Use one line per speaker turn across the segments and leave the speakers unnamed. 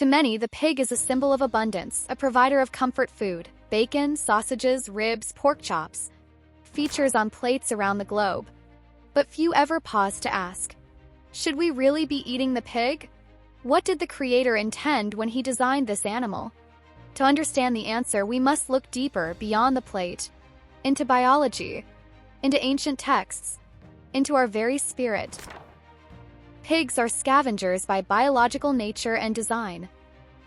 To many, the pig is a symbol of abundance, a provider of comfort food. Bacon, sausages, ribs, pork chops, features on plates around the globe. But few ever pause to ask, should we really be eating the pig? What did the Creator intend when He designed this animal? To understand the answer, we must look deeper beyond the plate, into biology, into ancient texts, into our very spirit. Pigs are scavengers by biological nature and design.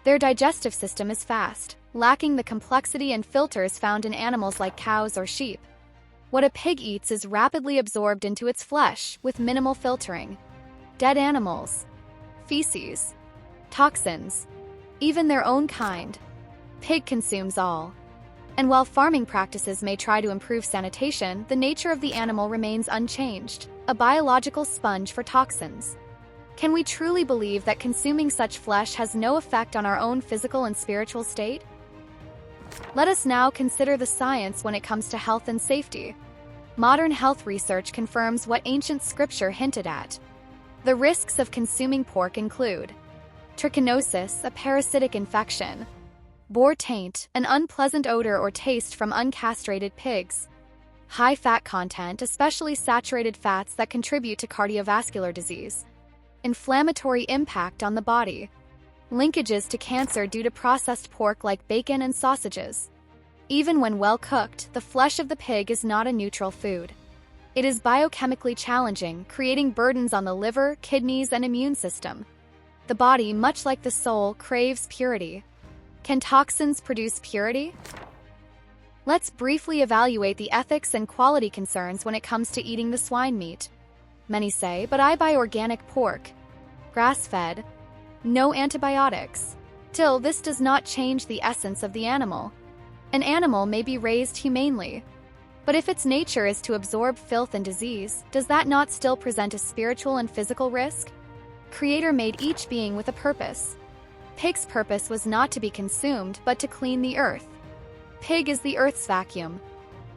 Their digestive system is fast, lacking the complexity and filters found in animals like cows or sheep. What a pig eats is rapidly absorbed into its flesh with minimal filtering. Dead animals, feces, toxins, even their own kind. Pig consumes all. And while farming practices may try to improve sanitation, the nature of the animal remains unchanged, a biological sponge for toxins. Can we truly believe that consuming such flesh has no effect on our own physical and spiritual state? Let us now consider the science when it comes to health and safety. Modern health research confirms what ancient scripture hinted at. The risks of consuming pork include trichinosis, a parasitic infection; boar taint, an unpleasant odor or taste from uncastrated pigs; high fat content, especially saturated fats that contribute to cardiovascular disease; inflammatory impact on the body; linkages to cancer due to processed pork like bacon and sausages. Even when well cooked, the flesh of the pig is not a neutral food. It is biochemically challenging, creating burdens on the liver, kidneys, and immune system. The body, much like the soul, craves purity. Can toxins produce purity? Let's briefly evaluate the ethics and quality concerns when it comes to eating the swine meat. Many say, but I buy organic pork, grass-fed, no antibiotics. Still, this does not change the essence of the animal. An animal may be raised humanely, but if its nature is to absorb filth and disease, does that not still present a spiritual and physical risk? Creator made each being with a purpose. Pig's purpose was not to be consumed, but to clean the earth. Pig is the earth's vacuum.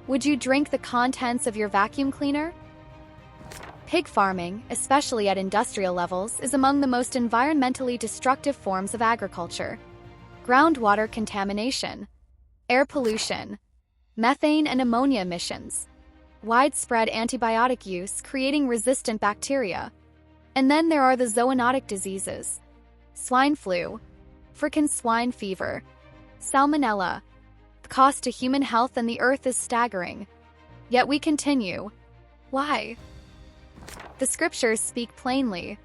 Would you drink the contents of your vacuum cleaner? Pig farming, especially at industrial levels, is among the most environmentally destructive forms of agriculture. Groundwater contamination, air pollution, methane and ammonia emissions, widespread antibiotic use creating resistant bacteria. And then there are the zoonotic diseases. Swine flu, African swine fever, salmonella. The cost to human health and the earth is staggering. Yet we continue. Why? The scriptures speak plainly.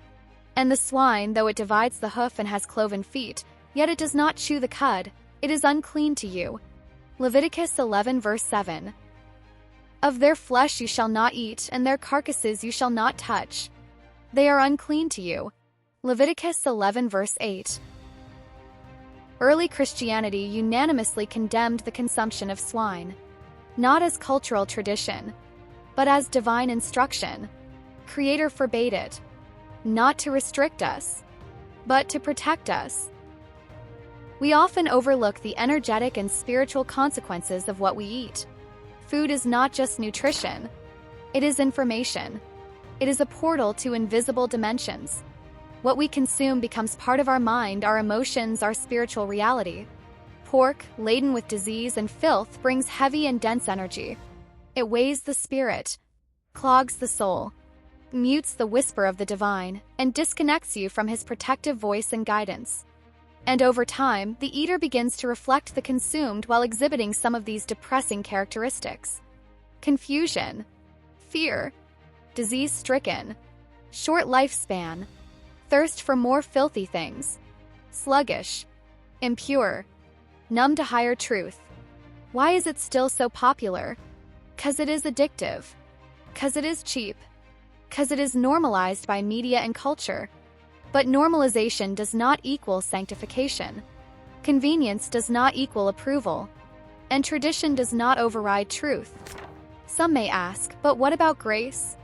And the swine, though it divides the hoof and has cloven feet, yet it does not chew the cud, it is unclean to you. Leviticus 11 verse 7. Of their flesh you shall not eat, and their carcasses you shall not touch. They are unclean to you. Leviticus 11 verse 8. Early Christianity unanimously condemned the consumption of swine, not as cultural tradition, but as divine instruction. Creator forbade it, not to restrict us, but to protect us. We often overlook the energetic and spiritual consequences of what we eat. Food is not just nutrition. It is information. It is a portal to invisible dimensions. What we consume becomes part of our mind, our emotions, our spiritual reality. Pork, laden with disease and filth, brings heavy and dense energy. It weighs the spirit, clogs the soul, mutes the whisper of the divine, and disconnects you from His protective voice and guidance. And over time, the eater begins to reflect the consumed while exhibiting some of these depressing characteristics. Confusion, fear, disease-stricken, short lifespan, thirst for more filthy things, sluggish, impure, numb to higher truth. Why is it still so popular? 'Cause it is addictive. 'Cause it is cheap. 'Cause it is normalized by media and culture. But normalization does not equal sanctification. Convenience does not equal approval. And tradition does not override truth. Some may ask, but what about grace?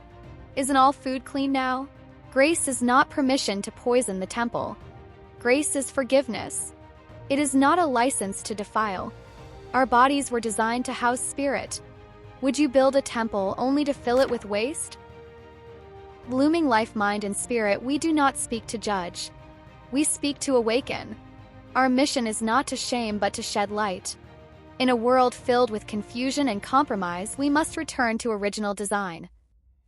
Isn't all food clean now? Grace is not permission to poison the temple. Grace is forgiveness. It is not a license to defile. Our bodies were designed to house spirit. Would you build a temple only to fill it with waste? Blooming life, mind, and spirit, we do not speak to judge. We speak to awaken. Our mission is not to shame but to shed light. In a world filled with confusion and compromise, we must return to original design,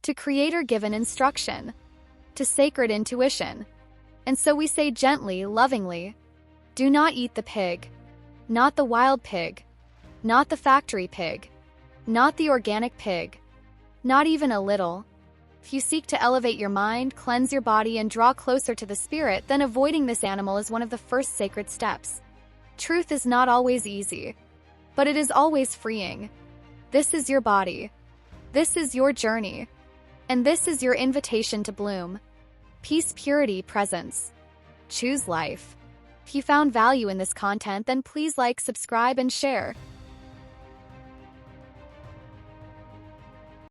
to creator-given instruction, to sacred intuition. And so we say gently, lovingly, do not eat the pig, not the wild pig, not the factory pig, not the organic pig, not even a little. If you seek to elevate your mind, cleanse your body, and draw closer to the spirit, then avoiding this animal is one of the first sacred steps. Truth is not always easy, but it is always freeing. This is your body. This is your journey. And this is your invitation to bloom. Peace, purity, presence. Choose life. If you found value in this content, then please like, subscribe, and share.